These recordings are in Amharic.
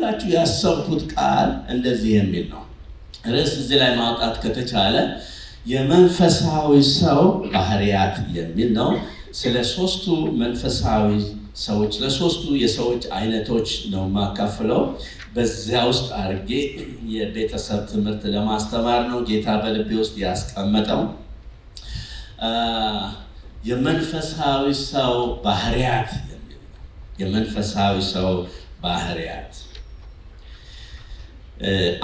ላካፍላችሁ ያሰብኩት ቃል እንደዚህ የሚል ነው። ርዕስ እዚህ ላይ ማውጣት ከተቻለ የመንፈሳዊ ሰው ባህሪያት የሚል ነው። ስለ ሶስቱ መንፈሳዊ ሰዎች ለሶስቱ የሰዎች አይነቶች ነው ማካፍለው። በዚያ ውስጥ አርጌ የቤተሰብ ትምህርት ለማስተማር ነው ጌታ በልቤ ውስጥ ያስቀመጠው። የመንፈሳዊ ሰው ባህሪያት የሚል ነው። የመንፈሳዊ ሰው ባህሪያት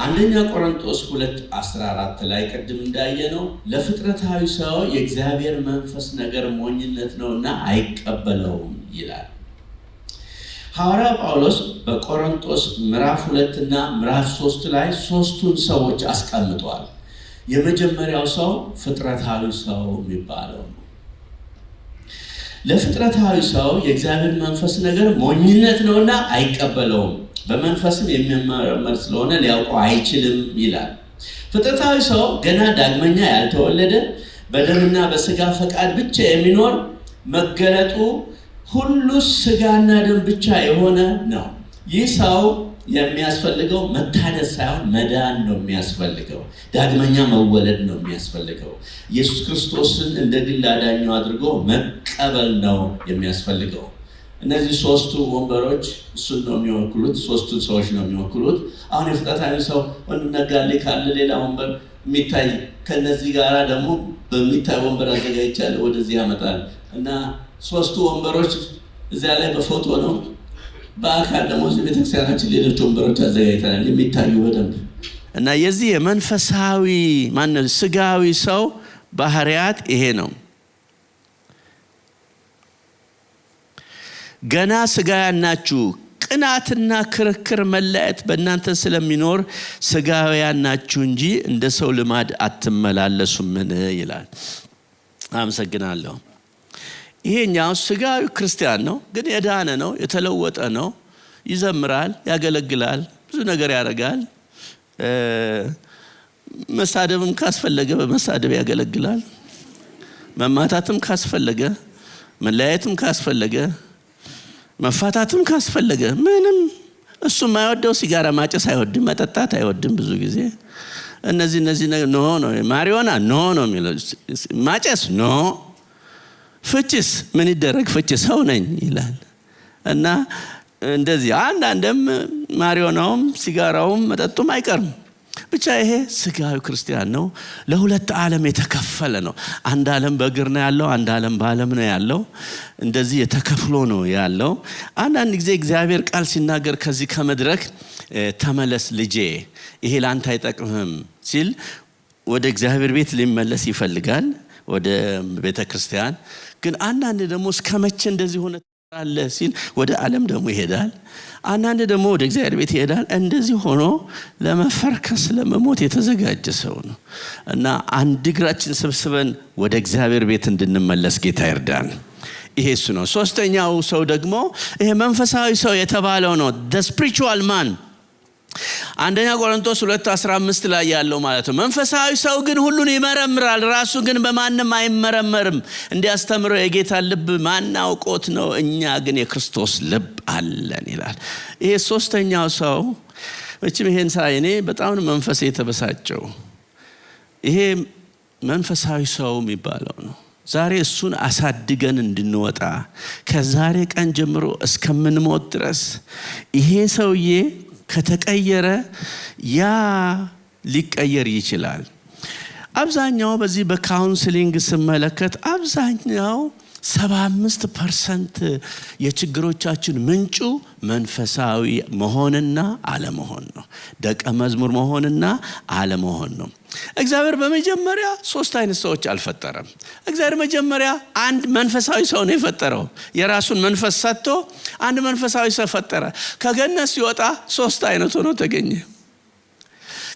አንደኛ ቆሮንቶስ 2:14 ላይ ቅድም እንዳየነው ለፍጥረታዊ ሰው የእግዚአብሔር መንፈስ ነገር ሞኝነት ነውና አይቀበለውም ይላል። ሐዋርያው ጳውሎስ በቆሮንቶስ ምዕራፍ 2 እና ምዕራፍ 3 ላይ ሶስቱን ሰዎች አስቀምጧል። የመጀመሪያው ሰው ፍጥረታዊ ሰው የሚባለው ነው። ለፍጥረታዊ ሰው የእግዚአብሔር መንፈስ ነገር ሞኝነት ነውና አይቀበለውም፣ በመንፈስም የሚመረመር ስለሆነ ሊያውቀው አይችልም ይላል። ፍጥረታዊ ሰው ገና ዳግመኛ ያልተወለደ በደምና በስጋ ፈቃድ ብቻ የሚኖር መገለጡ ሁሉ ስጋና ደም ብቻ የሆነ ነው። ይህ ሰው የሚያስፈልገው መታደስ ሳይሆን መዳን ነው የሚያስፈልገው። ዳግመኛ መወለድ ነው የሚያስፈልገው። ኢየሱስ ክርስቶስን እንደ ግል አዳኙ አድርጎ መቀበል ነው የሚያስፈልገው። እነዚህ ሶስቱ ወንበሮች እሱን ነው የሚወክሉት። ሶስቱን ሰዎች ነው የሚወክሉት። አሁን የፍጥረታዊ ሰው ወንድነጋሌ ካለ ሌላ ወንበር የሚታይ ከነዚህ ጋራ ደግሞ በሚታይ ወንበር አዘጋጅቻለሁ ወደዚህ ያመጣል እና ሶስቱ ወንበሮች እዚያ ላይ በፎቶ ነው። በአካል ደግሞ እዚህ ቤተክርስቲያናችን ሌሎች ወንበሮች አዘጋጅተናል የሚታዩ በደንብ እና የዚህ የመንፈሳዊ ማነው ስጋዊ ሰው ባህሪያት ይሄ ነው። ገና ስጋውያን ናችሁ፣ ቅናትና ክርክር መለያየት በእናንተ ስለሚኖር ስጋውያን ናችሁ እንጂ እንደ ሰው ልማድ አትመላለሱምን ይላል። አመሰግናለሁ። ይሄኛው ስጋዊ ክርስቲያን ነው፣ ግን የዳነ ነው፣ የተለወጠ ነው። ይዘምራል፣ ያገለግላል፣ ብዙ ነገር ያደርጋል። መሳደብም ካስፈለገ በመሳደብ ያገለግላል። መማታትም ካስፈለገ፣ መለያየትም ካስፈለገ፣ መፋታትም ካስፈለገ ምንም እሱ የማይወደው ሲጋራ ማጨስ አይወድም፣ መጠጣት አይወድም። ብዙ ጊዜ እነዚህ ኖ ነው። ማሪዋና ኖ ነው የሚለው፣ ማጨስ ኖ። ፍቺስ ምን ይደረግ ፍቺ ሰው ነኝ ይላል እና እንደዚህ አንዳንድም ማሪዋናውም ሲጋራውም መጠጡም አይቀርም። ብቻ ይሄ ስጋዊ ክርስቲያን ነው። ለሁለት ዓለም የተከፈለ ነው። አንድ ዓለም በእግር ነው ያለው፣ አንድ ዓለም በዓለም ነው ያለው። እንደዚህ የተከፍሎ ነው ያለው። አንዳንድ ጊዜ እግዚአብሔር ቃል ሲናገር ከዚህ ከመድረክ ተመለስ ልጄ ይሄ ላንተ አይጠቅምህም ሲል ወደ እግዚአብሔር ቤት ሊመለስ ይፈልጋል፣ ወደ ቤተ ክርስቲያን። ግን አንዳንድ ደግሞ እስከመቼ እንደዚህ ሆነ አለ ሲል ወደ ዓለም ደግሞ ይሄዳል። አንዳንድ ደግሞ ወደ እግዚአብሔር ቤት ይሄዳል። እንደዚህ ሆኖ ለመፈርከስ ለመሞት የተዘጋጀ ሰው ነው እና አንድ እግራችን ሰብስበን ወደ እግዚአብሔር ቤት እንድንመለስ ጌታ ይርዳን። ይሄ እሱ ነው። ሶስተኛው ሰው ደግሞ ይሄ መንፈሳዊ ሰው የተባለው ነው። the spiritual man አንደኛ ቆሮንቶስ 2:15 ላይ ያለው ማለት ነው። መንፈሳዊ ሰው ግን ሁሉን ይመረምራል፣ ራሱ ግን በማንም አይመረመርም። እንዲያስተምረው የጌታ ልብ ማን አውቆት ነው? እኛ ግን የክርስቶስ ልብ አለን ይላል። ይሄ ሶስተኛው ሰው መቼም ይሄን ሳይ እኔ በጣም መንፈሴ የተበሳጨው ይሄ መንፈሳዊ ሰው የሚባለው ነው። ዛሬ እሱን አሳድገን እንድንወጣ ከዛሬ ቀን ጀምሮ እስከምንሞት ድረስ ይሄ ሰውዬ ከተቀየረ ያ ሊቀየር ይችላል። አብዛኛው በዚህ በካውንስሊንግ ስመለከት አብዛኛው 75% የችግሮቻችን ምንጩ መንፈሳዊ መሆንና አለመሆን ነው። ደቀ መዝሙር መሆንና አለመሆን ነው። እግዚአብሔር በመጀመሪያ 3 አይነት ሰዎች አልፈጠረም። እግዚአብሔር መጀመሪያ አንድ መንፈሳዊ ሰው ነው የፈጠረው። የራሱን መንፈስ ሰጥቶ አንድ መንፈሳዊ ሰው ፈጠረ። ከገነት ሲወጣ 3 አይነት ሆኖ ተገኘ።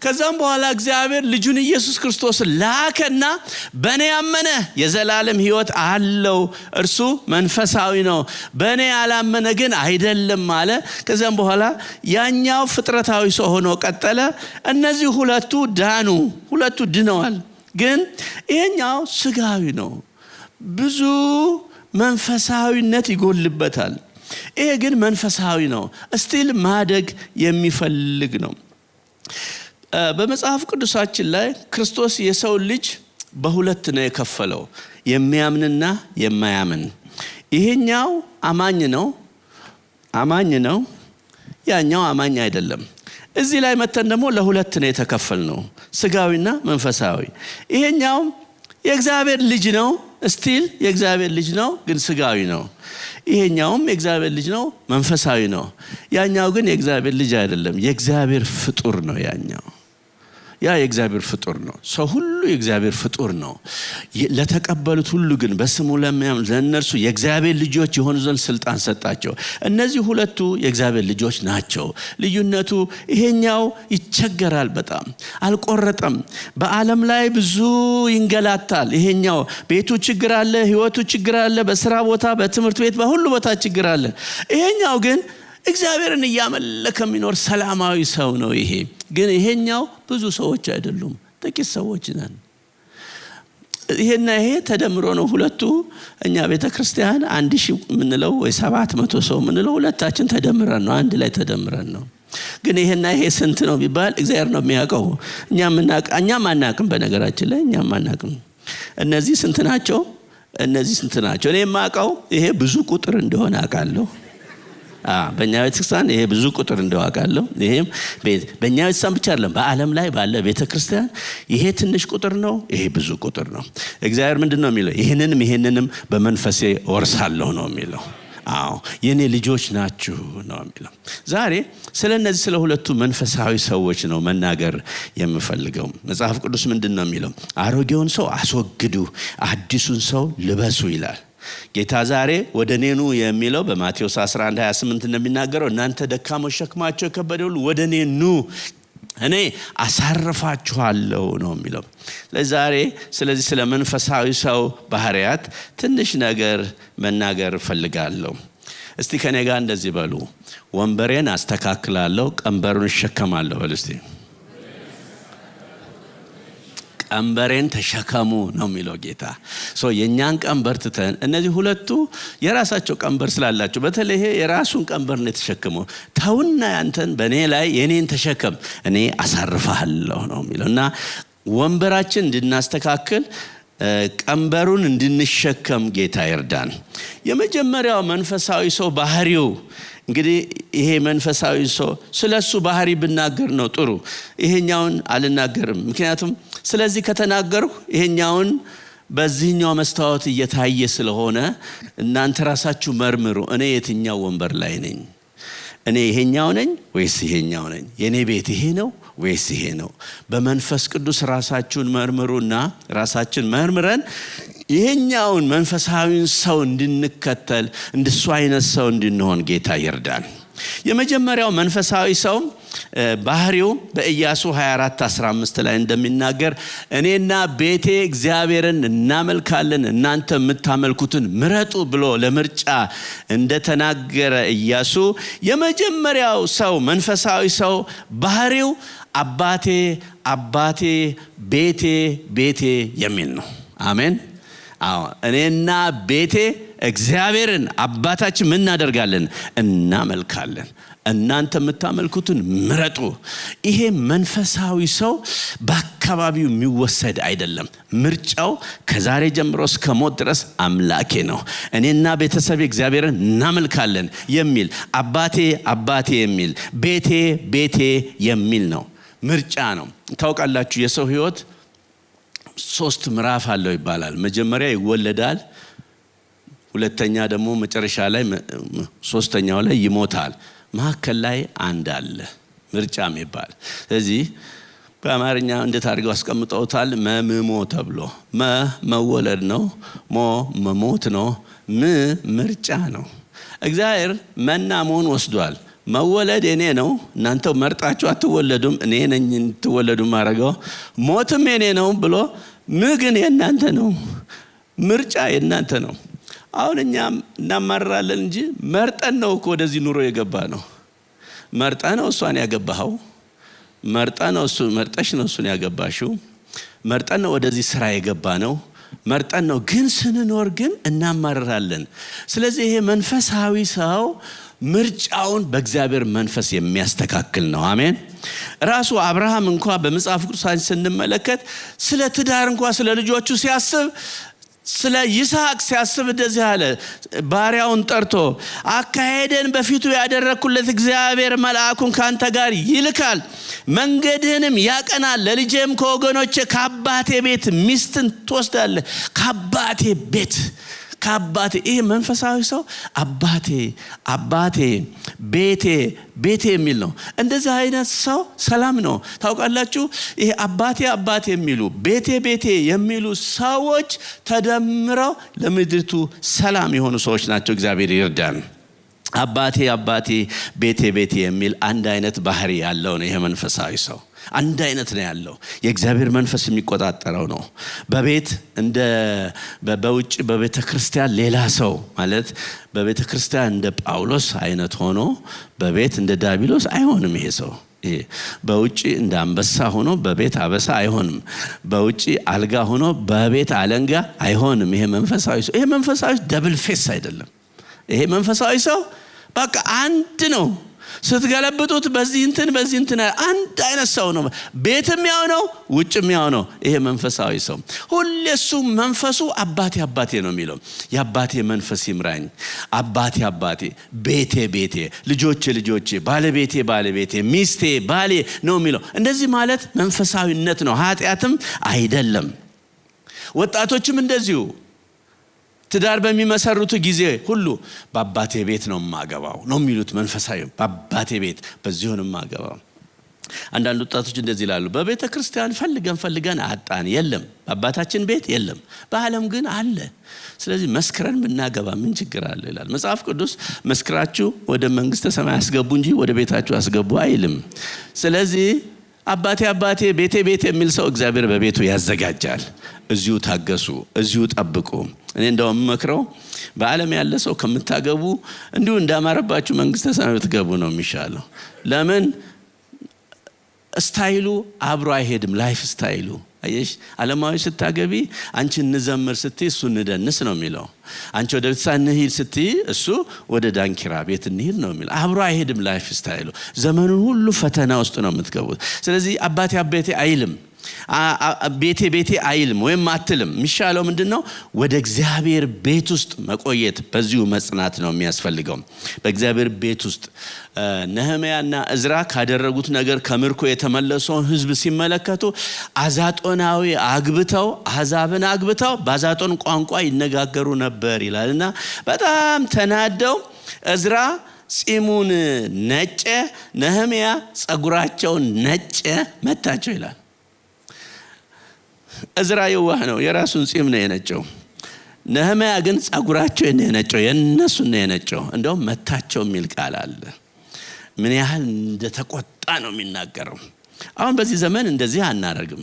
ከዛም በኋላ እግዚአብሔር ልጁን ኢየሱስ ክርስቶስ ላከና በኔ ያመነ የዘላለም ሕይወት አለው፣ እርሱ መንፈሳዊ ነው፣ በኔ ያላመነ ግን አይደለም አለ። ከዛም በኋላ ያኛው ፍጥረታዊ ሰው ሆኖ ቀጠለ። እነዚህ ሁለቱ ዳኑ፣ ሁለቱ ድነዋል። ግን ይሄኛው ስጋዊ ነው። ብዙ መንፈሳዊነት ይጎልበታል። ይሄ ግን መንፈሳዊ ነው። ስቲል ማደግ የሚፈልግ ነው። በመጽሐፍ ቅዱሳችን ላይ ክርስቶስ የሰው ልጅ በሁለት ነው የከፈለው፣ የሚያምንና የማያምን። ይሄኛው አማኝ ነው፣ ያኛው አማኝ አይደለም። እዚህ ላይ መተን ደግሞ ለሁለት ነው የተከፈልነው፣ ስጋዊና መንፈሳዊ። ይሄኛው የእግዚአብሔር ልጅ ነው፣ ስቲል የእግዚአብሔር ልጅ ነው፣ ግን ስጋዊ ነው። ይሄኛውም የእግዚአብሔር ልጅ ነው፣ መንፈሳዊ ነው። ያኛው ግን የእግዚአብሔር ልጅ አይደለም፣ የእግዚአብሔር ፍጡር ነው። ያ የእግዚአብሔር ፍጡር ነው። ሰው ሁሉ የእግዚአብሔር ፍጡር ነው። ለተቀበሉት ሁሉ ግን በስሙ ለሚያምኑ ለእነርሱ የእግዚአብሔር ልጆች የሆኑ ዘንድ ስልጣን ሰጣቸው። እነዚህ ሁለቱ የእግዚአብሔር ልጆች ናቸው። ልዩነቱ ይሄኛው ይቸገራል፣ በጣም አልቆረጠም። በዓለም ላይ ብዙ ይንገላታል። ይሄኛው ቤቱ ችግር አለ፣ ህይወቱ ችግር አለ፣ በስራ ቦታ፣ በትምህርት ቤት፣ በሁሉ ቦታ ችግር አለ። ይሄኛው ግን እግዚአብሔርን እያመለከ የሚኖር ሰላማዊ ሰው ነው። ይሄ ግን ይሄኛው ብዙ ሰዎች አይደሉም፣ ጥቂት ሰዎች ነን። ይሄና ይሄ ተደምሮ ነው ሁለቱ። እኛ ቤተክርስቲያን 1000 ምንለው ወይ 700 ሰው ምንለው ሁለታችን ተደምረን ነው፣ አንድ ላይ ተደምረን ነው። ግን ይሄና ይሄ ስንት ነው ቢባል እግዚአብሔር ነው የሚያውቀው። እኛም አናቅም። በነገራችን ላይ እኛም አናቅም። እነዚህ ስንት ናቸው፣ እነዚህ ስንት ናቸው። እኔ የማውቀው ይሄ ብዙ ቁጥር እንደሆነ አውቃለሁ። በእኛ ቤተክርስቲያን ይሄ ብዙ ቁጥር እንደዋቃለሁ። ይሄም በእኛ ቤተክርስቲያን ብቻ አይደለም፣ በዓለም ላይ ባለ ቤተክርስቲያን ይሄ ትንሽ ቁጥር ነው፣ ይሄ ብዙ ቁጥር ነው። እግዚአብሔር ምንድነው የሚለው? ይሄንንም በመንፈሴ ወርሳለሁ ነው የሚለው። የኔ ልጆች ናችሁ ነው የሚለው። ዛሬ ስለነዚህ ስለ ሁለቱ መንፈሳዊ ሰዎች ነው መናገር የምፈልገው። መጽሐፍ ቅዱስ ምንድነው የሚለው? አሮጌውን ሰው አስወግዱ፣ አዲሱን ሰው ልበሱ ይላል ጌታ። ዛሬ ወደ እኔ ኑ የሚለው በማቴዎስ 11:28 እንደሚናገረው እናንተ ደካሞች ሸክማቸው የከበደ ሁሉ ወደ እኔ ኑ እኔ አሳርፋችኋለሁ ነው የሚለው። ለዛሬ ስለዚህ ስለ መንፈሳዊ ሰው ባህሪያት ትንሽ ነገር መናገር ፈልጋለሁ። እስቲ ከኔ ጋር እንደዚህ በሉ፣ ወንበሬን አስተካክላለሁ፣ ቀንበሩን እሸከማለሁ በሉ እስቲ። ቀንበሬን ተሸከሙ ነው የሚለው ጌታ። የኛን ቀንበር ትተን እነዚህ ሁለቱ የራሳቸው ቀንበር ስላላቸው፣ በተለይ የራሱን ቀንበር ነው የተሸከመው። ተውና ያንተን በእኔ ላይ የኔን ተሸከም እኔ አሳርፋለሁ ነው የሚለው። እና ወንበራችን እንድናስተካክል ቀንበሩን እንድንሸከም ጌታ ይርዳን። የመጀመሪያው መንፈሳዊ ሰው ባህሪው እንግዲህ ይሄ መንፈሳዊ ሰው ስለሱ ባህሪ ብናገር ነው ጥሩ። ይሄኛውን አልናገርም፣ ምክንያቱም ስለዚህ ከተናገርኩ ይሄኛውን በዚህኛው መስታወት እየታየ ስለሆነ እናንተ ራሳችሁ መርምሩ። እኔ የትኛው ወንበር ላይ ነኝ? እኔ ይሄኛው ነኝ ወይስ ይሄኛው ነኝ? የኔ ቤት ይሄ ነው ወይስ ይሄ ነው? በመንፈስ ቅዱስ ራሳችሁን መርምሩና ራሳችን መርምረን ይሄኛውን መንፈሳዊን ሰው እንድንከተል እንደሱ አይነት ሰው እንድንሆን ጌታ ይርዳን። የመጀመሪያው መንፈሳዊ ሰው ባህሪው በኢያሱ 24:15 ላይ እንደሚናገር እኔና ቤቴ እግዚአብሔርን እናመልካለን እናንተ የምታመልኩትን ምረጡ ብሎ ለምርጫ እንደተናገረ ኢያሱ የመጀመሪያው ሰው መንፈሳዊ ሰው ባህሪው አባቴ አባቴ ቤቴ ቤቴ የሚል ነው። አሜን። እኔና ቤቴ እግዚአብሔርን አባታችን ምን እናደርጋለን? እናመልካለን። እናንተ የምታመልኩትን ምረጡ። ይሄ መንፈሳዊ ሰው በአካባቢው የሚወሰድ አይደለም። ምርጫው ከዛሬ ጀምሮ እስከ ሞት ድረስ አምላኬ ነው፣ እኔና ቤተሰቤ እግዚአብሔርን እናመልካለን የሚል አባቴ አባቴ የሚል ቤቴ ቤቴ የሚል ነው። ምርጫ ነው። ታውቃላችሁ የሰው ህይወት 3 ምዕራፍ አለው ይባላል። መጀመሪያ ይወለዳል፣ ሁለተኛ ደግሞ መጨረሻ ላይ፣ ሶስተኛው ላይ ይሞታል። መካከል ላይ አንድ አለ ምርጫም ይባል። ስለዚህ በአማርኛ እንዴት አድርገው አስቀምጠውታል? መምሞ ተብሎ መወለድ ነው፣ መሞት ነው፣ ምርጫ ነው። እግዚአብሔር መና መሆን ወስዷል። መወለድ እኔ ነው፣ እናንተ መርጣችሁ አትወለዱም፣ እኔ ነኝ ትወለዱ ማረጋው። ሞትም እኔ ነው ብሎ ግን የእናንተ ነው፣ ምርጫ የእናንተ ነው። አሁን እኛም እናማራለን እንጂ መርጠን ነው እኮ ወደዚህ ኑሮ የገባ ነው። መርጠን ነው እሷን ያገባኸው፣ መርጠን ነው እሱ መርጠሽ ነው እሱን ያገባሽው፣ መርጠን ነው ወደዚህ ስራ የገባ ነው፣ መርጠን ነው። ግን ስንኖር ግን እናማርራለን። ስለዚህ ይሄ መንፈሳዊ ሰው ምርጫውን በእግዚአብሔር መንፈስ የሚያስተካክል ነው። አሜን። ራሱ አብርሃም እንኳን በመጽሐፍ ቅዱሳችን ስንመለከት ስለ ትዳር እንኳን ስለ ልጆቹ ሲያስብ ስለ ይስሐቅ ሲያስብ እንደዚህ አለ። ባሪያውን ጠርቶ አካሄደን በፊቱ ያደረኩለት እግዚአብሔር መልአኩን ካንተ ጋር ይልካል፣ መንገድህንም ያቀናል። ለልጄም ከወገኖቼ ከአባቴ ቤት ሚስትን ትወስዳለህ። ከአባቴ ቤት ይሄ መንፈሳዊ ሰው አባቴ ቤቴ የሚል ነው። እንደዚህ አይነት ሰው ሰላም ነው። ታውቃላችሁ ይሄ አባቴ የሚሉ ቤቴ የሚሉ ሰዎች ተደምረው ለምድሪቱ ሰላም የሆኑ ሰዎች ናቸው። እግዚአብሔር ይርዳን። አባቴ ቤቴ የሚል አንድ አይነት ባህሪ ያለው ነው። ይሄ መንፈሳዊ ሰው አንድ አይነት ነው ያለው። የእግዚአብሔር መንፈስ የሚቆጣጠረው ነው። በቤት እንደ በውጭ በቤተ ክርስቲያን ሌላ ሰው ማለት በቤተ ክርስቲያን እንደ ጳውሎስ አይነት ሆኖ በቤት እንደ ዳቢሎስ አይሆንም። ይሄ ሰው በውጭ እንደ አንበሳ ሆኖ በቤት አበሳ አይሆንም። በውጭ አልጋ ሆኖ በቤት አለንጋ አይሆንም። ይሄ መንፈሳዊ ደብል ፌስ አይደለም። ይሄ መንፈሳዊ ሰው በቃ አንድ ነው። ስትገለብጡት በዚህ እንትን አንድ አይነት ሰው ነው። ቤትም ያው ነው፣ ውጭም ያው ነው። ይሄ መንፈሳዊ ሰው ሁሌ እሱ መንፈሱ አባቴ ነው የሚለው። የአባቴ መንፈስ ይምራኝ፣ አባቴ፣ ቤቴ፣ ልጆቼ፣ ባለቤቴ፣ ሚስቴ፣ ባሌ ነው የሚለው። እንደዚህ ማለት መንፈሳዊነት ነው፣ ኃጢአትም አይደለም። ወጣቶችም እንደዚሁ ትዳር በሚመሰርቱ ጊዜ ሁሉ በአባቴ ቤት ነው ማገባው ነው የሚሉት። መንፈሳዊ በአባቴ ቤት በዚሁ ነው ማገባው። አንዳንድ ወጣቶች እንደዚህ ይላሉ፣ በቤተ ክርስቲያን ፈልገን አጣን፣ የለም በአባታችን ቤት የለም፣ በዓለም ግን አለ። ስለዚህ መስክረን ብናገባ ምን ችግር አለ ይላል መጽሐፍ ቅዱስ። መስክራችሁ ወደ መንግስተ ሰማይ አስገቡ እንጂ ወደ ቤታችሁ አስገቡ አይልም። ስለዚህ አባቴ ቤቴ የሚል ሰው እግዚአብሔር በቤቱ ያዘጋጃል። እዚሁ ታገሱ፣ እዚሁ ጠብቁ። እኔ እንደውም መክረው በዓለም ያለ ሰው ከምታገቡ እንዲሁ እንዳማረባችሁ መንግስተ ሰማይ ብትገቡ ነው የሚሻለው። ለምን ስታይሉ አብሮ አይሄድም። ላይፍ ስታይሉ አየሽ፣ ዓለማዊ ስታገቢ አንቺ እንዘምር ስትይ እሱ እንደንስ ነው የሚለው። አንቺ ወደ ቤተክርስቲያን እንሂድ ስትይ እሱ ወደ ዳንኪራ ቤት እንሂድ ነው የሚለው። አብሮ አይሄድም ላይፍ ስታይሉ። ዘመኑን ሁሉ ፈተና ውስጥ ነው የምትገቡት። ስለዚህ አባቴ አይልም፣ ቤቴ አይልም ወይም አትልም። የሚሻለው ምንድነው? ወደ እግዚአብሔር ቤት ውስጥ መቆየት፣ በዚሁ መጽናት ነው የሚያስፈልገው። በእግዚአብሔር ቤት ውስጥ ነህምያና እዝራ ካደረጉት ነገር ከምርኮ የተመለሰውን ህዝብ ሲመለከቱ አዛጦናዊ አሕዛብን አግብተው በአዛጦን ቋንቋ ይነጋገሩ ነበር ይላልና በጣም ተናደው እዝራ ጺሙን ነጨ፣ ነህምያ ጸጉራቸውን ነጨ፣ መታቸው ይላል። እዝራ የዋህ ነው፣ የራሱን ጺም ነው የነጨው። ነህምያ ግን ጸጉራቸው ነው የነጨው፣ የነሱ ነው የነጨው። እንደውም መታቸው የሚል ቃል አለ። ምን ያህል እንደተቆጣ ነው የሚናገረው። አሁን በዚህ ዘመን እንደዚህ አናረግም፣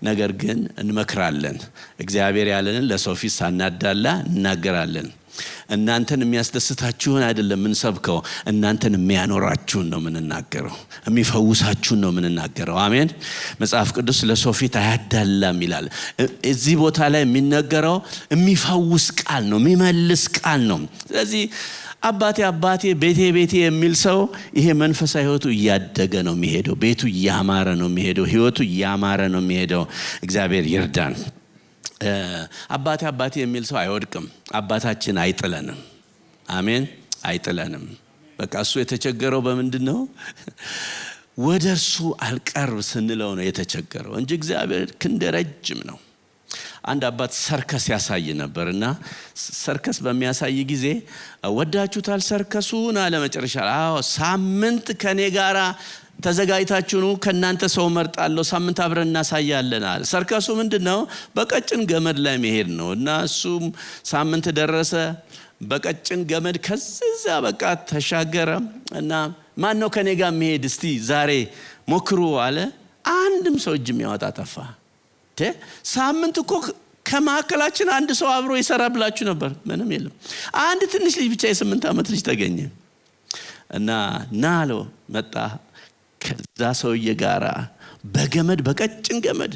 ነገር ግን እንመክራለን። እግዚአብሔር ያለንን ለሰው ፊት ሳናዳላ እናገራለን። እናንተን የሚያስደስታችሁን አይደለም የምንሰብከው፣ እናንተን የሚያኖራችሁን ነው የምንናገረው፣ የሚፈውሳችሁን ነው የምንናገረው። አሜን። መጽሐፍ ቅዱስ ለሰው ፊት አያዳላም ይላል። እዚህ ቦታ ላይ የሚነገረው የሚፈውስ ቃል ነው፣ የሚመልስ ቃል ነው። ስለዚህ አባቴ ቤቴ የሚል ሰው ይሄ መንፈሳዊ ህይወቱ እያደገ ነው የሚሄደው፣ ቤቱ እያማረ ነው የሚሄደው፣ ህይወቱ እያማረ ነው የሚሄደው። እግዚአብሔር ይርዳን። አባቴ የሚል ሰው አይወድቅም። አባታችን አይጥለንም። አሜን። አይጥለንም። በቃ እሱ የተቸገረው በምንድነው? ወደ እርሱ አልቀርብ ስንለው ነው የተቸገረው እንጂ እግዚአብሔር ክንደ ረጅም ነው። አንድ አባት ሰርከስ ያሳይ ነበርና ሰርከስ በሚያሳይ ጊዜ ወዳችሁታል ሰርከሱን አለ። መጨረሻ አዎ ሳምንት ከኔ ጋራ ተዘጋጅታችሁ ነው፣ ከናንተ ሰው መርጣለሁ፣ ሳምንት አብረን እናሳያለን አለ። ሰርከሱ ምንድነው? በቀጭን ገመድ ላይ መሄድ ነው። እና እሱም ሳምንት ደረሰ፣ በቀጭን ገመድ ከዛ በቃ ተሻገረ። እና ማን ነው ከኔ ጋር መሄድ እስቲ ዛሬ ሞክሩ አለ። አንድም ሰው እጅ የሚያወጣ ጠፋ። ሳምንት እኮ ከማከላችን አንድ ሰው አብሮ ይሰራ ብላችሁ ነበር፣ ምንም የለም። አንድ ትንሽ ልጅ ብቻ የ8 ዓመት ልጅ ተገኘ እና ናለው መጣ። ከዛ ሰውዬ ጋራ በገመድ በቀጭን ገመድ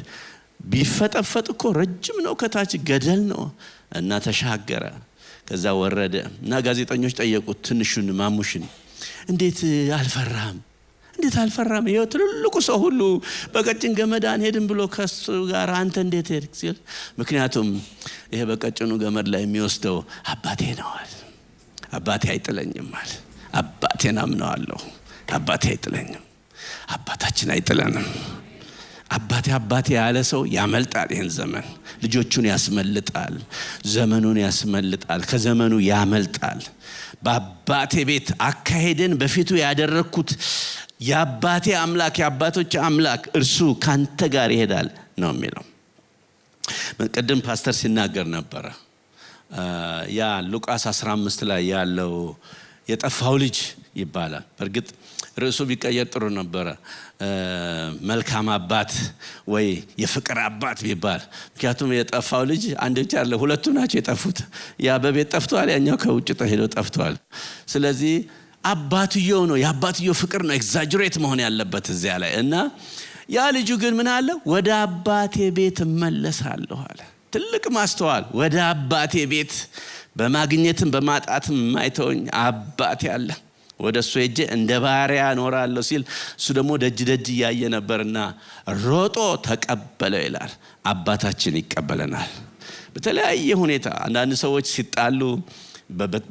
ቢፈጠፈጥ እኮ ረጅም ነው፣ ከታች ገደል ነው እና ተሻገረ። ከዛ ወረደ እና ጋዜጠኞች ጠየቁት ትንሹን ማሙሽን እንዴት አልፈራም? ይሄ ትልቁ ሰው ሁሉ በቀጭን ገመድ አንሄድም ብሎ ከሱ ጋር አንተ እንዴት ሄድክ ሲል ምክንያቱም ይሄ በቀጭኑ ገመድ ላይ የሚወስደው አባቴ ነው አለ። አባቴ አይጥለኝም አለ። አባቴን አምነዋለሁ። አባቴ አይጥለኝም። አባታችን አይጥለንም። አባቴ ያለ ሰው ያመልጣል። ይሄን ዘመን ልጆቹን ያስመልጣል፣ ዘመኑን ያስመልጣል፣ ከዘመኑ ያመልጣል። በአባቴ ቤት አካሄደን በፊቱ ያደረኩት የአባቴ አምላክ የአባቶች አምላክ እርሱ ካንተ ጋር ይሄዳል ነው የሚለው። ቅድም ፓስተር ሲናገር ነበረ ያ ሉቃስ 15 ላይ ያለው የጠፋው ልጅ ይባላል። በእርግጥ ርዕሱ ቢቀየር ጥሩ ነበረ፣ መልካም አባት ወይ የፍቅር አባት ቢባል። ምክንያቱም የጠፋው ልጅ አንድ ብቻ አይደለም፣ ሁለቱ ናቸው የጠፉት። ያ በቤት ጠፍቷል፣ ያኛው ከውጭ ሄዶ ጠፍቷል። ስለዚህ አባትየው ነው፣ የአባትየው ፍቅር ነው ኤግዛጀሬት መሆን ያለበት እዚያ ላይ። እና ያ ልጁ ግን ምን አለ? ወደ አባቴ ቤት እመለሳለሁ አለ። ትልቅ ማስተዋል። ወደ አባቴ ቤት በማግኘትም በማጣትም የማይተወኝ አባቴ አለ፣ ወደ እሱ ሄጄ እንደ ባሪያ እኖራለሁ ሲል እሱ ደግሞ ደጅ እያየ ነበርና ሮጦ ተቀበለው ይላል። አባታችን ይቀበለናል በተለያየ ሁኔታ። አንዳንድ ሰዎች ሲጣሉ፣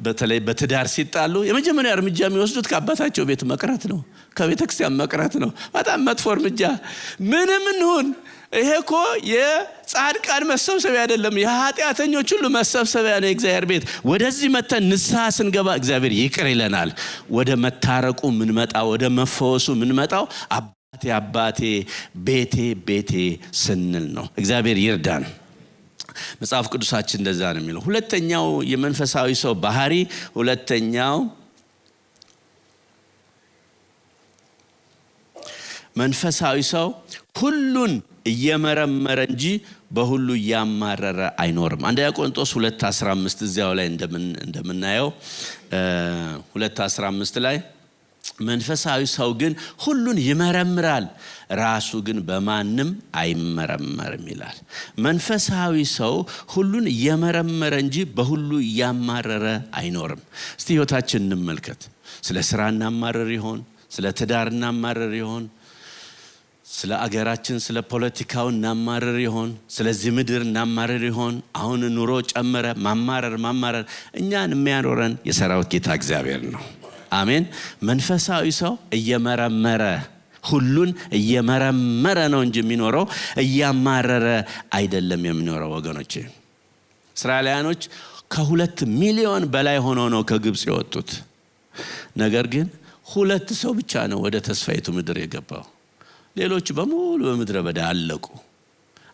በተለይ በትዳር ሲጣሉ የመጀመሪያ እርምጃ የሚወስዱት ከአባታቸው ቤት መቅረት ነው፣ ከቤተክርስቲያን መቅረት ነው። በጣም መጥፎ እርምጃ። ምንም እንሁን ይሄ እኮ የጻድቃን መሰብሰቢያ አይደለም፣ የኃጢአተኞች ሁሉ መሰብሰቢያ ነው የእግዚአብሔር ቤት። ወደዚህ መተን ንስሐ ስንገባ እግዚአብሔር ይቅር ይለናል። ወደ መታረቁ ምንመጣው፣ ወደ መፈወሱ ምንመጣው አባቴ ቤቴ ስንል ነው። እግዚአብሔር ይርዳን። መጽሐፍ ቅዱሳችን እንደዛ ነው የሚለው። ሁለተኛው የመንፈሳዊ ሰው ባህሪ፣ ሁለተኛው መንፈሳዊ ሰው ሁሉን እየመረመረ እንጂ በሁሉ እያማረረ አይኖርም። አንደኛ ቆሮንቶስ 2:15 እዚያው ላይ እንደምናየው 2:15 ላይ መንፈሳዊ ሰው ግን ሁሉን ይመረምራል፣ ራሱ ግን በማንም አይመረመርም ይላል። መንፈሳዊ ሰው ሁሉን እየመረመረ እንጂ በሁሉ እያማረረ አይኖርም። እስቲ ህይወታችን እንመልከት። ስለ ስራ እናማረር ይሆን? ስለ ትዳር እናማረር ይሆን? ስለ አገራችን ስለ ፖለቲካው እናማረር ይሆን? ስለዚህ ምድር እናማረር ይሆን? አሁን ኑሮ ጨመረ። ማማረር እኛን የሚያኖረን የሰራዊት ጌታ እግዚአብሔር ነው። አሜን። መንፈሳዊ ሰው እየመረመረ ሁሉን እየመረመረ ነው እንጂ የሚኖረው እያማረረ አይደለም የሚኖረው። ወገኖቼ እስራኤላውያኖች ከ2 ሚሊዮን በላይ ሆነው ነው ከግብጽ የወጡት። ነገር ግን 2 ሰው ብቻ ነው ወደ ተስፋይቱ ምድር የገባው። ሌሎች በሙሉ በምድረ በዳ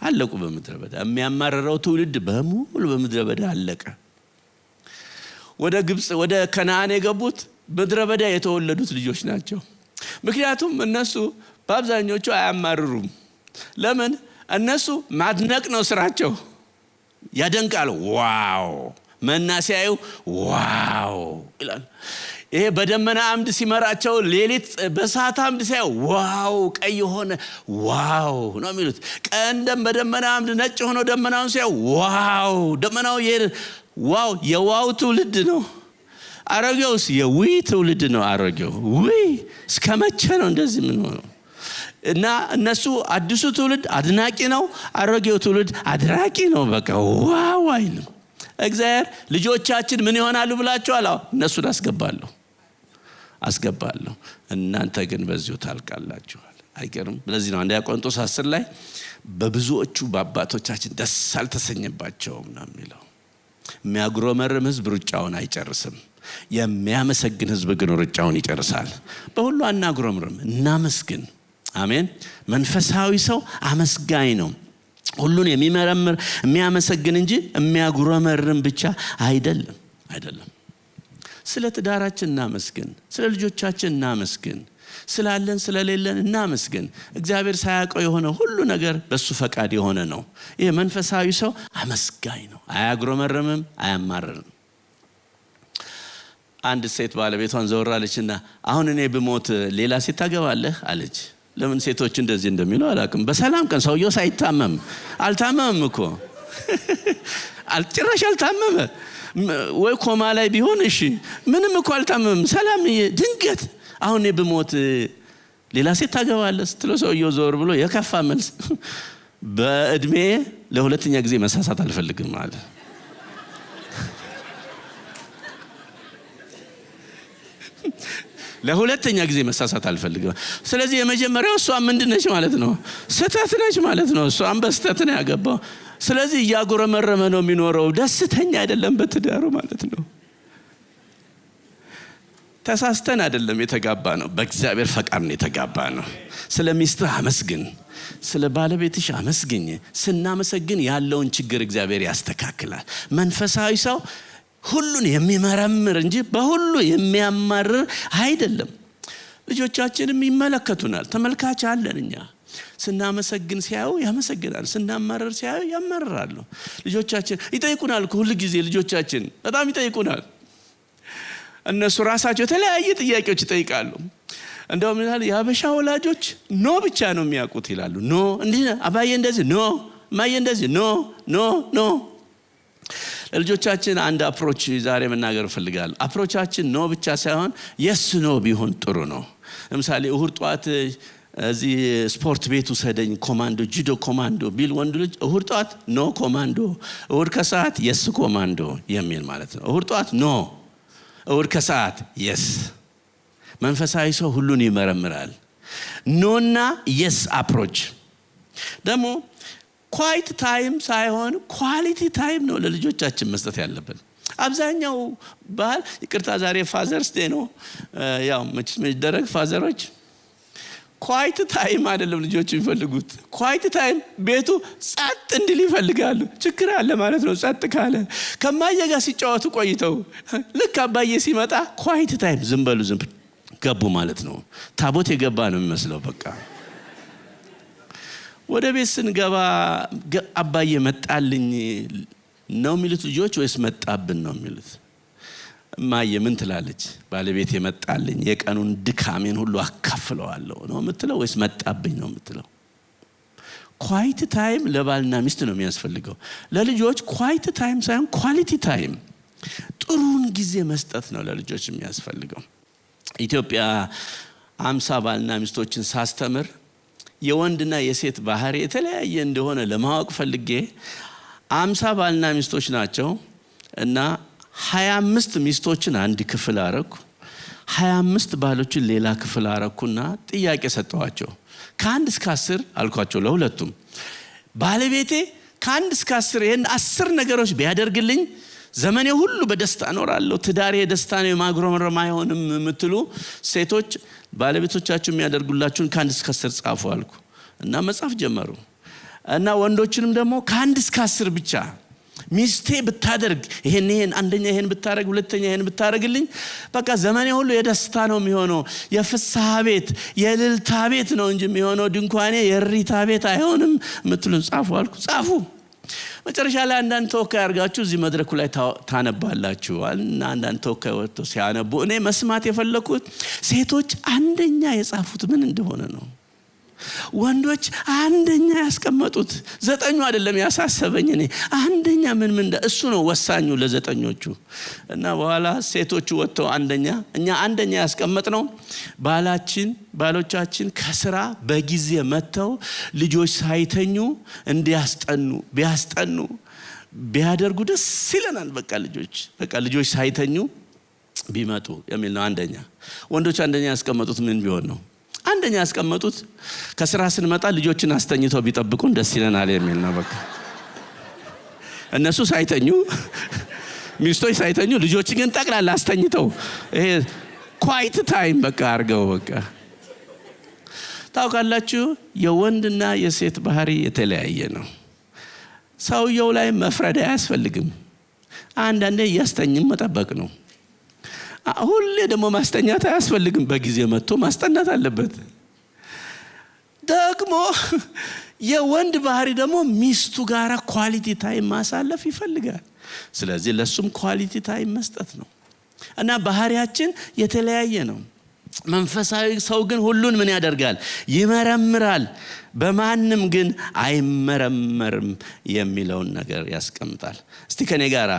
አለቁ በምድረ በዳ። የሚያማረረው ትውልድ በሙሉ በምድረ በዳ አለቀ። ወደ ግብጽ ወደ ከነዓን የገቡት ምድረ በዳ የተወለዱት ልጆች ናቸው። ምክንያቱም እነሱ በአብዛኞቹ አያማርሩም። ለምን? እነሱ ማድነቅ ነው ስራቸው። ያደንቃሉ። ዋው! መና ሲያዩ ዋው ይላል። ይሄ በደመና አምድ ሲመራቸው፣ ሌሊት በእሳት አምድ ሲያዩ ዋው ቀይ ሆነ ዋው ነው የሚሉት። ቀንደም በደመና አምድ ነጭ ሆኖ ደመናውን ሲያዩ ዋው፣ ደመናው ዋው። የዋው ትውልድ ነው። አሮጌውስ የዊ ትውልድ ነው። አሮጌው ወይ እስከመቼ ነው እንደዚህ ምን ሆነው? እና እነሱ አዲሱ ትውልድ አድናቂ ነው፣ አሮጌው ትውልድ አድራቂ ነው። በቃ ዋው አይልም። እግዚአብሔር ልጆቻችን ምን ይሆናሉ ብላችኋል? እነሱን አስገባለሁ፣ እናንተ ግን በዚሁ ታልቃላችኋል። አይገርም? ስለዚህ ነው አንደኛ ቆሮንቶስ 10 ላይ በብዙዎቹ በአባቶቻችን ደስ አልተሰኘባቸውም ነው የሚለው። የሚያጉረመርም ሕዝብ ሩጫውን አይጨርስም፣ የሚያመሰግን ሕዝብ ግን ሩጫውን ይጨርሳል። በሁሉ አናጉረምርም፣ እናመስግን። አሜን። መንፈሳዊ ሰው አመስጋኝ ነው። ሁሉን የሚመረምር የሚያመሰግን እንጂ የሚያጉረመርም ብቻ አይደለም። ስለ ትዳራችን እናመስግን፣ ስለ ልጆቻችን እናመስግን፣ ስላለን ስለሌለን እናመስግን። እግዚአብሔር ሳያውቀው የሆነ ሁሉ ነገር በሱ ፈቃድ የሆነ ነው። ይሄ መንፈሳዊ ሰው አመስጋኝ ነው። አያጉረመርምም፣ አያማርርም። አንድ ሴት ባለቤቷን ዘወራለችና አሁን እኔ ብሞት ሌላ ሴት ታገባለህ አለች። ለምን ሴቶች እንደዚህ እንደሚሉ አላውቅም። በሰላም ቀን ሰውየው ሳይታመም አልታመመም እኮ አልጭራሽ አልታመመ ወይ ኮማ ላይ ቢሆን እሺ ምንም እኮ አልታመመም። ሰላም ድንገት አሁን በሞት ሌላ ሴት ታገባለህ ስትለው ሰውየው ዞር ብሎ የከፋ መልስ በእድሜ ለሁለተኛ ጊዜ መሳሳት አልፈልግም ማለት ለሁለተኛ ጊዜ መሳሳት አልፈልግም። ስለዚህ የመጀመሪያው እሷ ምንድነች ማለት ነው? ስተት ነች ማለት ነው። እሷም በስተት ነው ያገባው። ስለዚህ ያጎረመረመ ነው የሚኖረው፣ ደስተኛ አይደለም በትዳሩ ማለት ነው። ተሳስተን አይደለም የተጋባ ነው፣ በእግዚአብሔር ፈቃድ ነው የተጋባ ነው። ስለሚስትህ አመስግን፣ ስለ ባለቤትሽ አመስግኝ። ስናመሰግን ያለውን ችግር እግዚአብሔር ያስተካክላል። መንፈሳዊ ሰው ሁሉን የሚመረምር እንጂ በሁሉ የሚያማርር አይደለም። ልጆቻችንም ይመለከቱናል፣ ተመልካች አለን። እኛ ስናመሰግን ሲያዩ ያመሰግናሉ፣ ስናማርር ሲያዩ ያማርራሉ። ልጆቻችን ይጠይቁናል ሁሉ ጊዜ። ልጆቻችን በጣም ይጠይቁናል። እነሱ ራሳቸው የተለያየ ጥያቄዎች ይጠይቃሉ። እንደውም ይላል የአበሻ ወላጆች ኖ ብቻ ነው የሚያውቁት ይላሉ። ኖ እንዲህ አባዬ እንደዚህ ኖ፣ ማዬ እንደዚህ ኖ ኖ ኖ። ለልጆቻችን አንድ አፕሮች ዛሬ መናገር ፈልጋለሁ። አፕሮቻችን ኖ ብቻ ሳይሆን የስ ኖ ቢሆን ጥሩ ነው። ለምሳሌ እሁድ ጧት እዚህ ስፖርት ቤት ውሰደኝ ኮማንዶ ጁዶ ኮማንዶ ቢል ወንድ ልጅ እሁድ ጧት ኖ ኮማንዶ፣ እሁድ ከሰዓት የስ ኮማንዶ የሚል ማለት ነው። እሁድ ጧት ኖ፣ እሁድ ከሰዓት የስ። መንፈሳዊ ሰው ሁሉን ይመረምራል። ኖና የስ አፕሮች ደግሞ ኳይት ታይም ሳይሆን ኳሊቲ ታይም ነው ለልጆቻችን መስጠት ያለብን። አብዛኛው ባል ይቅርታ ዛሬ ፋዘርስ ዴይ ነው፣ ያው መቼም ይደረግ ፋዘሮች ኳይት ታይም አይደለም ልጆች የሚፈልጉት። ኳይት ታይም ቤቱ ጸጥ እንዲል ይፈልጋሉ። ችግር አለ ማለት ነው። ጸጥ ካለ ከማየ ጋር ሲጫወቱ ቆይተው ልክ አባዬ ሲመጣ ኳይት ታይም ዝም በሉ ዝም ገቡ ማለት ነው። ታቦት የገባ ነው የሚመስለው። በቃ ወደ ቤት ስንገባ አባዬ መጣልኝ ነው የሚሉት ልጆች ወይስ መጣብን ነው የሚሉት? ማየ ምን ትላለች? ባለቤት የመጣልኝ የቀኑን ድካሜን ሁሉ አካፍለዋለሁ ነው የምትለው ወይስ መጣብኝ ነው የምትለው? ኳይት ታይም ለባልና ሚስት ነው የሚያስፈልገው። ለልጆች ኳይት ታይም ሳይሆን ኳሊቲ ታይም፣ ጥሩን ጊዜ መስጠት ነው ለልጆች የሚያስፈልገው። ኢትዮጵያ 50 ባልና ሚስቶችን ሳስተምር የወንድና የሴት ባህሪ የተለያየ እንደሆነ ለማወቅ ፈልጌ 50 ባልና ሚስቶች ናቸው እና 25 ሚስቶችን አንድ ክፍል አረኩ፣ 25 ባሎችን ሌላ ክፍል አረኩና ጥያቄ ሰጠዋቸው። ከ1 እስከ 10 አልኳቸው ለሁለቱም። ባለቤቴ ከ1 እስከ 10 ይሄን 10 ነገሮች ቢያደርግልኝ ዘመኔ ሁሉ በደስታ እኖራለሁ፣ ትዳሬ ደስታ ነው፣ ማግሮመረም አይሆንም የምትሉ ሴቶች ባለቤቶቻችሁ የሚያደርጉላችሁን ከ1 እስከ 10 ጻፉ አልኩ እና መጻፍ ጀመሩ። እና ወንዶችንም ደግሞ ከ1 እስከ 10 ብቻ ሚስቴ ብታደርግ ይሄን አንደኛ ይሄን ብታረግ ሁለተኛ ይሄን ብታረግልኝ በቃ ዘመኔ ሁሉ የደስታ ነው የሚሆነው፣ የፍስሐ ቤት የልልታ ቤት ነው እንጂ የሚሆነው ድንኳኔ የሪታ ቤት አይሆንም የምትሉን ጻፉ አልኩ። ጻፉ። መጨረሻ ላይ አንዳንድ ተወካይ አድርጋችሁ እዚህ መድረኩ ላይ ታነባላችሁ እና አንዳንድ ተወካይ ወጥተው ሲያነቡ እኔ መስማት የፈለኩት ሴቶች አንደኛ የጻፉት ምን እንደሆነ ነው። ወንዶች አንደኛ ያስቀመጡት 9 አይደለም ያሳሰበኝ። እኔ አንደኛ ምን እሱ ነው ወሳኙ ለዘጠኞቹ። እና በኋላ ሴቶቹ ወጥተው እኛ አንደኛ ያስቀመጥነው ባሎቻችን ከስራ በጊዜ መተው ልጆች ሳይተኙ ቢያስጠኑ ቢያደርጉ ደስ ይለናል። በቃ ልጆች ሳይተኙ ቢመጡ የሚል ነው አንደኛ። ወንዶች አንደኛ ያስቀመጡት ምን ቢሆን ነው? አንደኛ ያስቀመጡት ከስራ ስንመጣ ልጆችን አስተኝተው ቢጠብቁን ደስ ይለናል የሚል ነው። በቃ እነሱ ሳይተኙ ሚስቶች ሳይተኙ ልጆችን ግን ጠቅላላ አስተኝተው ይሄ ኳይት ታይም በቃ አርገው በቃ። ታውቃላችሁ የወንድና የሴት ባህሪ የተለያየ ነው። ሰውየው ላይ መፍረድ አያስፈልግም። አንዳንዴ ያስተኝም መጠበቅ ነው። ሁሌ ደግሞ ማስተኛት አያስፈልግም። በጊዜ መጥቶ ማስጠናት አለበት። ደግሞ የወንድ ባህሪ ደግሞ ሚስቱ ጋራ ኳሊቲ ታይም ማሳለፍ ይፈልጋል። ስለዚህ ለሱም ኳሊቲ ታይም መስጠት ነው እና ባህሪያችን የተለያየ ነው። መንፈሳዊ ሰው ግን ሁሉን ምን ያደርጋል? ይመረምራል፣ በማንም ግን አይመረመርም የሚለውን ነገር ያስቀምጣል። እስቲ ከኔ ጋራ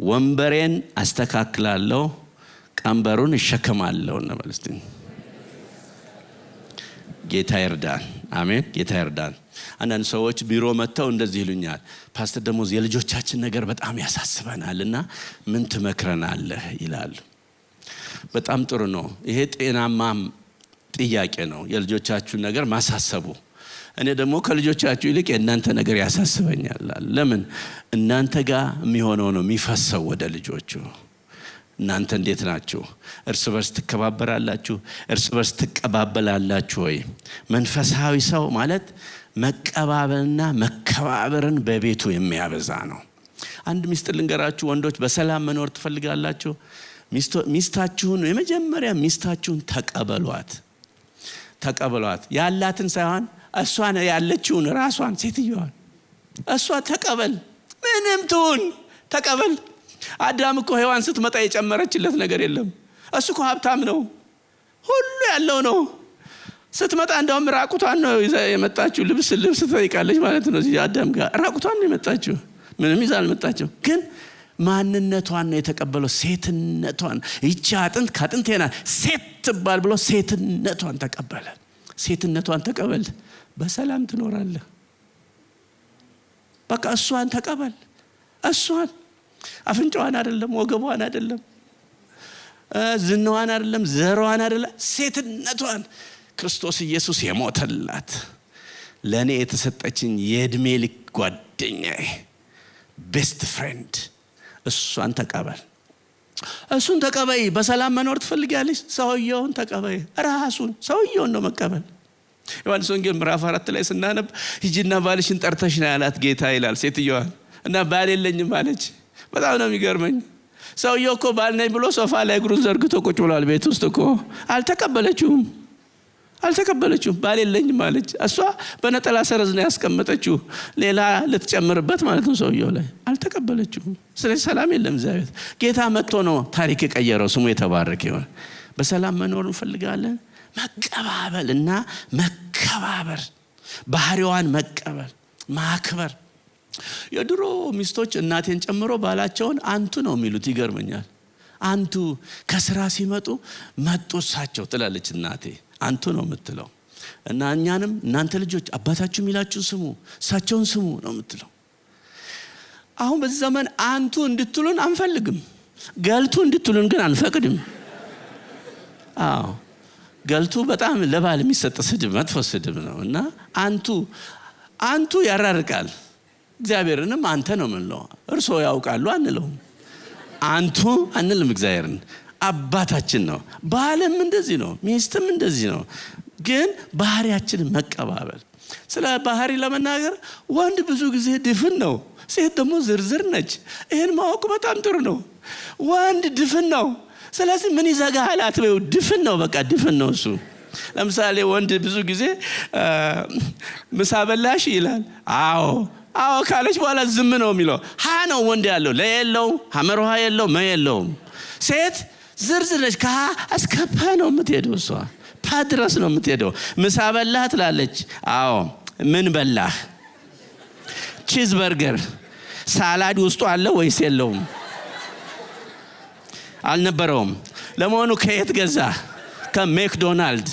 ወንበሬን አስተካክላለሁ፣ ቀንበሩን እሸከማለሁ እንበል እስቲ። ጌታ ይርዳን። አሜን። ጌታ ይርዳን። አንዳንድ ሰዎች ቢሮ መጥተው እንደዚህ ይሉኛል፣ ፓስተር ደሞዝ የልጆቻችን ነገር በጣም ያሳስበናልና ምን ትመክረናለህ ይላሉ። በጣም ጥሩ ነው። ይሄ ጤናማም ጥያቄ ነው፣ የልጆቻችሁን ነገር ማሳሰቡ። እኔ ደግሞ ከልጆቻችሁ ይልቅ የእናንተ ነገር ያሳስበኛል። ለምን? እናንተ ጋር የሚሆነው ነው የሚፈሰው ወደ ልጆቹ። እናንተ እንዴት ናችሁ? እርስ በርስ ትከባበራላችሁ? እርስ በርስ ትቀባበላላችሁ ወይ? መንፈሳዊ ሰው ማለት መቀባበልና መከባበርን በቤቱ የሚያበዛ ነው። አንድ ሚስጥር ልንገራችሁ ወንዶች፣ በሰላም መኖር ትፈልጋላችሁ? ሚስታችሁን የመጀመሪያ ሚስታችሁን ተቀበሏት። ያላትን ሳይሆን እሷን ያለችውን ራሷን ሴትዮዋን እሷ ተቀበል። ምንም ትሁን ተቀበል። አዳም እኮ ሔዋን ስትመጣ የጨመረችለት ነገር የለም። እሱ እኮ ሀብታም ነው፣ ሁሉ ያለው ነው። ስትመጣ እንደውም ራቁቷን ነው የመጣችው። ልብስ ትጠይቃለች ማለት ነው። እዚህ አዳም ጋር ራቁቷን ነው የመጣችው፣ ምንም ይዛ አልመጣችው። ግን ማንነቷን ነው የተቀበለው፣ ሴትነቷን። ይቺ አጥንት ከአጥንቴና ሴት ትባል ብሎ ሴትነቷን ተቀበለ። ሴትነቷን ተቀበል፣ በሰላም ትኖራለህ። በቃ እሷን ተቀበል። እሷን አፍንጫዋን አይደለም፣ ወገቧን አይደለም፣ ዝናዋን አይደለም፣ ዘሯን አይደለም፣ ሴትነቷን። ክርስቶስ ኢየሱስ የሞተላት ለኔ የተሰጠችኝ የእድሜ ልክ ጓደኛዬ ቤስት ፍሬንድ፣ እሷን ተቀበል። እሱን ተቀበይ። በሰላም መኖር ትፈልጊያለሽ? ሰውየውን ተቀበይ። ራሱን ሰውየውን ነው መቀበል። ዮሐንስ ወንጌል ምዕራፍ 4 ላይ ስናነብ ሂጂና ባልሽን ጠርተሽ ና ያላት ጌታ ይላል ሴትዮዋን። እና ባል የለኝም አለች። በጣም ነው የሚገርመኝ። ሰውየው እኮ ባል ነኝ ብሎ ሶፋ ላይ እግሩን ዘርግቶ ቁጭ ብሏል ቤት ውስጥ እኮ። አልተቀበለችውም። ባል የለኝም አለች። እሷ በነጠላ ሰረዝ ነው ያስቀመጠችው፣ ሌላ ልትጨምርበት ማለት ነው ሰውየው ላይ። አልተቀበለችውም። ስለዚህ ሰላም የለም እዚያ ቤት። ጌታ መጥቶ ነው ታሪክ የቀየረው። ስሙ የተባረከ ይሁን። በሰላም መኖር እንፈልጋለን። መቀባበል እና መከባበር፣ ባህሪዋን መቀበል፣ ማክበር። የድሮ ሚስቶች እናቴን ጨምሮ ባላቸውን አንቱ ነው የሚሉት። ይገርመኛል። አንቱ ከስራ ሲመጡ መጡ እሳቸው ትላለች እናቴ። አንቱ ነው የምትለው። እና እኛንም እናንተ ልጆች አባታችሁ የሚላችሁን ስሙ፣ እሳቸውን ስሙ ነው የምትለው። አሁን በዚህ ዘመን አንቱ እንድትሉን አንፈልግም፣ ገልቱ እንድትሉን ግን አንፈቅድም። ገልቱ በጣም ለባል የሚሰጥ ስድብ፣ መጥፎ ስድብ ነው። እና አንቱ ያራርቃል። እግዚአብሔርንም አንተ ነው የምንለው። እርሶ ያውቃሉ አንለውም። አንቱ አንልም እግዚአብሔርን። አባታችን ነው። ባልም እንደዚህ ነው፣ ሚስትም እንደዚህ ነው። ግን ባህሪያችንን መቀባበል። ስለ ባህሪ ለመናገር ወንድ ብዙ ጊዜ ድፍን ነው፣ ሴት ደግሞ ዝርዝር ነች። ይሄን ማወቅ በጣም ጥሩ ነው። ወንድ ድፍን ነው። ስለዚህ ምን ይዘጋሃል አትበይው። ድፍን ነው፣ በቃ ድፍን ነው እሱ። ለምሳሌ ወንድ ብዙ ጊዜ ምሳ በላሽ ይላል። አዎ ካለች በኋላ ዝም ነው የሚለው። ነው ወንድ ያለው ለየለው፣ ሐመር ውሃ የለው የለውም። ሴት ዝርዝር ነች። ከሀ እስከ ፐ ነው የምትሄደው። እሷ ፐ ድረስ ነው የምትሄደው። ምሳ በላህ ትላለች። ምን በላህ? ቺዝ በርገር ሳላድ ውስጡ አለ ወይስ የለውም? አልነበረውም። ለመሆኑ ከየት ገዛ? ከሜክዶናልድ።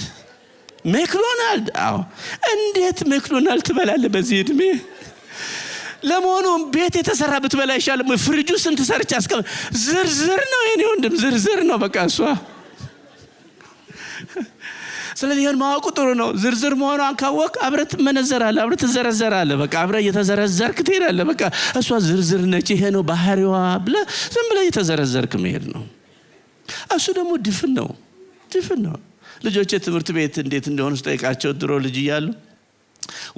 እንዴት ሜክዶናልድ ትበላለህ በዚህ እድሜ? ለመሆኑ ቤት የተሰራ ብትበላ ይሻላል? ፍሪጁ ስንት ሰርች አስቀምጥ። ዝርዝር ነው የኔ ወንድም፣ ዝርዝር ነው በቃ እሷ። ስለዚህ ይሄን ማወቁ ጥሩ ነው። ዝርዝር መሆኗን ካወቅ አብረህ ትመነዘራለህ፣ አብረህ ትዘረዘራለህ። በቃ አብረህ እየተዘረዘርክ ትሄዳለህ። በቃ እሷ ዝርዝር ነች፣ ይሄ ነው ባህሪዋ ብለህ ዝም ብለህ እየተዘረዘርክ መሄድ ነው። እሱ ደግሞ ድፍን ነው። ልጆቼ ትምህርት ቤት እንዴት እንደሆነ ስጠይቃቸው፣ ድሮ ልጅ እያሉ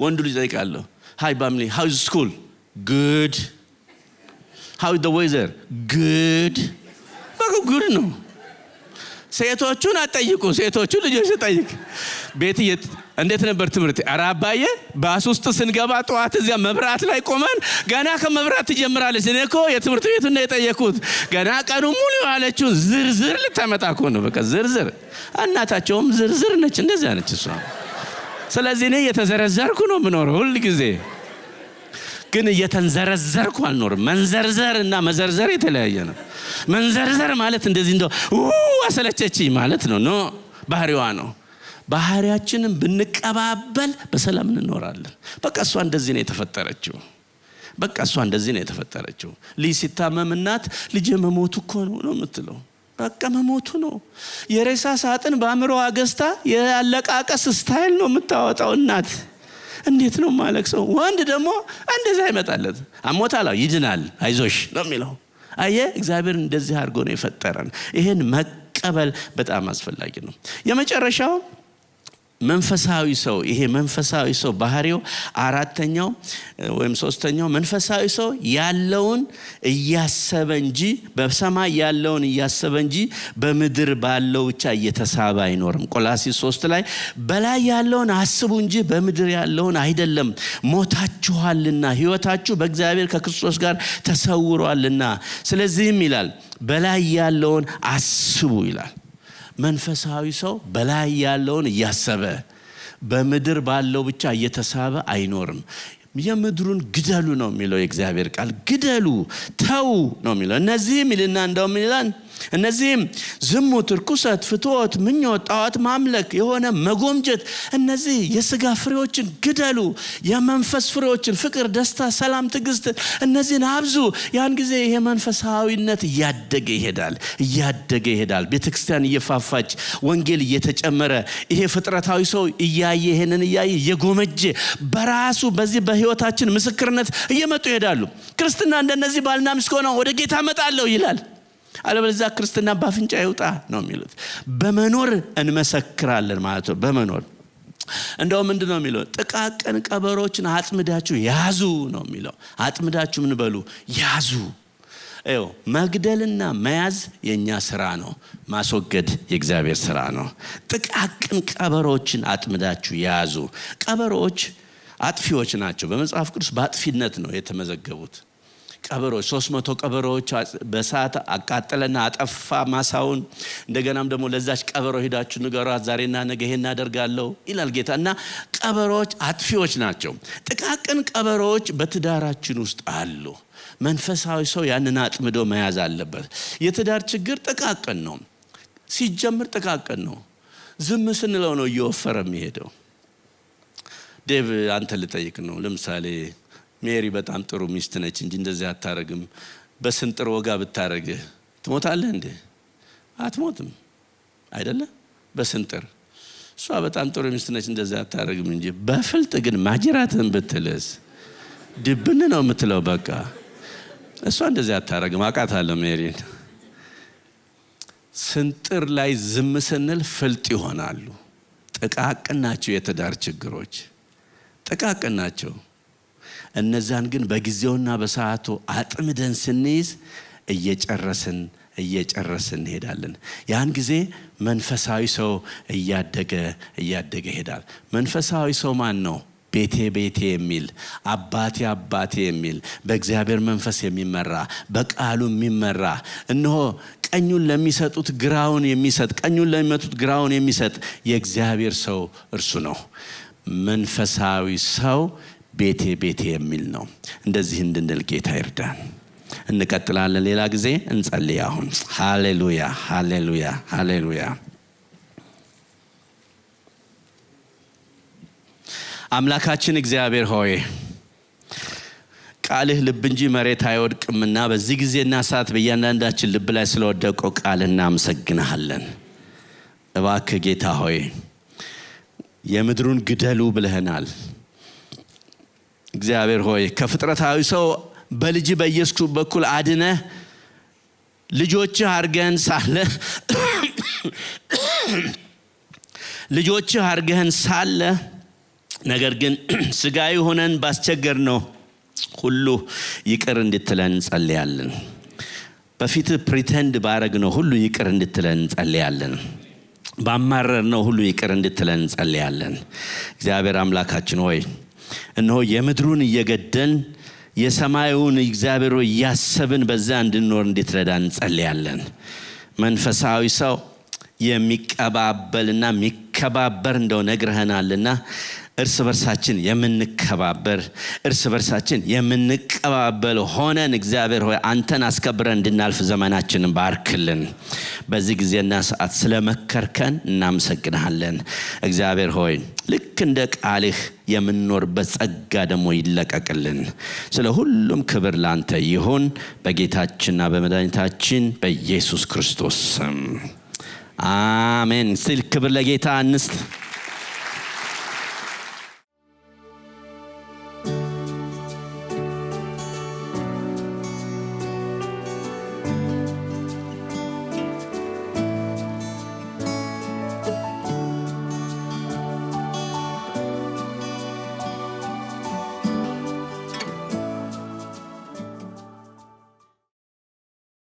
ወንዱ ልጅ ጠይቃለሁ፣ ሃይ ባምሊ ሃው ኢዝ ስኩል? ጉድ። ሃው ኢዝ ዘ ዌዘር? ጉድ። በቃ ጉድ ነው። ሴቶቹን አትጠይቁ፣ ሴቶቹ ልጆች ጠይቅ። ቤት እንዴት ነበር ትምህርት? ኧረ አባዬ ባስ ውስጥ ስንገባ ጠዋት እዚያ መብራት ላይ ቆመን ገና ከመብራት ትጀምራለች። እኔ እኮ የትምህርት ቤቱን ነው የጠየኩት። ገና ቀኑ ሙሉ ያለችውን ዝርዝር ልታመጣ እኮ ነው። በቃ ዝርዝር። እናታቸውም ዝርዝር ነች፣ እንደዚያ ነች እሷ። ስለዚህ እኔ እየተዘረዘርኩ ነው የምኖረው ሁል ጊዜ፣ ግን እየተንዘረዘርኩ አልኖርም። መንዘርዘር እና መዘርዘር የተለያየ ነው። መንዘርዘር ማለት እንደዚህ እንደው አሰለቸችኝ ማለት ነው። ኖ ባህሪዋ ነው። ባህሪያችንን ብንቀባበል በሰላም እንኖራለን። በቃ እሷ እንደዚህ ነው የተፈጠረችው። በቃ እሷ እንደዚህ ነው የተፈጠረችው። ልጅ ሲታመም እናት ልጅ መሞቱ እኮ ነው የምትለው። በቃ መሞቱ ነው። የሬሳ ሳጥን በአእምሮ አገስታ ያለቃቀስ ስታይል ነው የምታወጣው እናት። እንዴት ነው ማለቅሰው? ወንድ ደግሞ እንደዛ ይመጣለት አሞታላ ይድናል አይዞሽ ነው የሚለው። አየ እግዚአብሔር እንደዚህ አድርጎ ነው የፈጠረን። ይሄን መቀበል በጣም አስፈላጊ ነው። የመጨረሻው መንፈሳዊ ሰው፣ ይሄ መንፈሳዊ ሰው ባህሪው አራተኛው ወይም ሶስተኛው መንፈሳዊ ሰው ያለውን እያሰበ እንጂ በሰማይ ያለውን እያሰበ እንጂ በምድር ባለው ብቻ እየተሳበ አይኖርም። ቆላስይስ 3 ላይ በላይ ያለውን አስቡ እንጂ በምድር ያለውን አይደለም፣ ሞታችኋልና ሕይወታችሁ በእግዚአብሔር ከክርስቶስ ጋር ተሰውሯልና። ስለዚህም ይላል በላይ ያለውን አስቡ ይላል። መንፈሳዊ ሰው በላይ ያለውን እያሰበ በምድር ባለው ብቻ እየተሳበ አይኖርም። የምድሩን ግደሉ ነው የሚለው የእግዚአብሔር ቃል። ግደሉ፣ ተው ነው የሚለው። እነዚህም ይልና እንደውም ይላል እነዚህም ዝሙት፣ ርኩሰት፣ ፍትወት፣ ምኞት፣ ጣዖት ማምለክ የሆነ መጎምጀት፣ እነዚህ የሥጋ ፍሬዎችን ግደሉ። የመንፈስ ፍሬዎችን ፍቅር፣ ደስታ፣ ሰላም፣ ትዕግስት እነዚህን አብዙ። ያን ጊዜ ይሄ መንፈሳዊነት እያደገ ይሄዳል። ቤተክርስቲያን እየፋፋች ወንጌል እየተጨመረ ይሄ ፍጥረታዊ ሰው እያየ ይሄንን እያየ እየጎመጀ በራሱ በዚህ በሕይወታችን ምስክርነት እየመጡ ይሄዳሉ። ክርስትና እንደነዚህ ባልና ሚስት ሆነው ወደ ጌታ እመጣለሁ ይላል። አለበለዚያ ክርስትና ባፍንጫ ይውጣ ነው የሚሉት። በመኖር እንመሰክራለን ማለት ነው። በመኖር እንደው ምንድነው የሚለው? ጥቃቅን ቀበሮችን አጥምዳችሁ ያዙ ነው የሚለው። አጥምዳችሁ ምን በሉ? ያዙ። መግደልና መያዝ የኛ ስራ ነው፣ ማስወገድ የእግዚአብሔር ስራ ነው። ጥቃቅን ቀበሮችን አጥምዳችሁ ያዙ። ቀበሮች አጥፊዎች ናቸው። በመጽሐፍ ቅዱስ በአጥፊነት ነው የተመዘገቡት። ቀበሮች 300 ቀበሮች በሰዓት አቃጠለና አጠፋ ማሳውን። እንደገናም ደግሞ ለዛች ቀበሮ ሄዳችሁ ንገሯት ዛሬና ነገ ይሄን እናደርጋለሁ ይላል ጌታ። እና ቀበሮች አጥፊዎች ናቸው። ጥቃቅን ቀበሮች በትዳራችን ውስጥ አሉ። መንፈሳዊ ሰው ያንን አጥምዶ መያዝ አለበት። የትዳር ችግር ጥቃቅን ነው፣ ሲጀምር ጥቃቅን ነው። ዝም ስንለው ነው እየወፈረ የሚሄደው። ዴቭ አንተ ልጠይቅ ነው። ለምሳሌ ሜሪ በጣም ጥሩ ሚስት ነች እንጂ እንደዚህ አታረግም። በስንጥር ወጋ ብታረግህ ትሞታለህ እንዴ? አትሞትም አይደለ? በስንጥር እሷ በጣም ጥሩ ሚስት ነች እንደዚህ አታረግም እንጂ በፍልጥ ግን ማጅራትን ብትልስ ድብን ነው የምትለው። በቃ እሷ እንደዚህ አታረግም። አውቃታለሁ ሜሪን። ስንጥር ላይ ዝም ስንል ፍልጥ ይሆናሉ። ጥቃቅን ናቸው የትዳር ችግሮች፣ ጥቃቅን ናቸው። እነዛን ግን በጊዜውና በሰዓቱ አጥምደን ስንይዝ እየጨረስን እንሄዳለን። ያን ጊዜ መንፈሳዊ ሰው እያደገ ይሄዳል። መንፈሳዊ ሰው ማን ነው? ቤቴ የሚል አባቴ የሚል በእግዚአብሔር መንፈስ የሚመራ በቃሉ የሚመራ እነሆ ቀኙን ለሚሰጡት ግራውን የሚሰጥ ቀኙን ለሚመቱት ግራውን የሚሰጥ የእግዚአብሔር ሰው እርሱ ነው። መንፈሳዊ ሰው ቤቴ የሚል ነው። እንደዚህ እንድንል ጌታ ይርዳን። እንቀጥላለን። ሌላ ጊዜ እንጸልይ። አሁን ሃሌሉያ። አምላካችን እግዚአብሔር ሆይ ቃልህ ልብ እንጂ መሬት አይወድቅምና በዚህ ጊዜና ሰዓት በእያንዳንዳችን ልብ ላይ ስለወደቀው ቃል እናመሰግንሃለን። እባክህ ጌታ ሆይ የምድሩን ግደሉ ብለህናል። እግዚአብሔር ሆይ ከፍጥረታዊ ሰው በልጅ በኢየሱስ በኩል አድነህ ልጆችህ አርገህን ሳለ ነገር ግን ስጋዊ ሆነን ባስቸገር ነው ሁሉ ይቅር እንድትለን እንጸልያለን። በፊት ፕሪቴንድ ባረግ ነው ሁሉ ይቅር እንድትለን እንጸልያለን። ባማረርነው ሁሉ ይቅር እንድትለን እንጸልያለን። እግዚአብሔር አምላካችን ሆይ እነሆ የምድሩን እየገደን የሰማዩን እግዚአብሔር ያሰብን በዛ እንድንኖር እንድትረዳን እንጸልያለን። መንፈሳዊ ሰው የሚቀባበልና የሚከባበር እንደው ነግረህናልና እርስ በርሳችን የምንከባበር እርስ በርሳችን የምንቀባበል ሆነን እግዚአብሔር ሆይ አንተን አስከብረን እንድናልፍ ዘመናችንን ባርክልን። በዚህ ጊዜና ሰዓት ስለመከርከን እናመሰግናለን። እግዚአብሔር ሆይ ልክ እንደ ቃልህ የምንኖርበት ጸጋ ደግሞ ይለቀቅልን። ስለ ሁሉም ክብር ላንተ ይሁን በጌታችንና በመድኃኒታችን በኢየሱስ ክርስቶስ ስም አሜን። ስለ ክብር ለጌታ እንስጥ።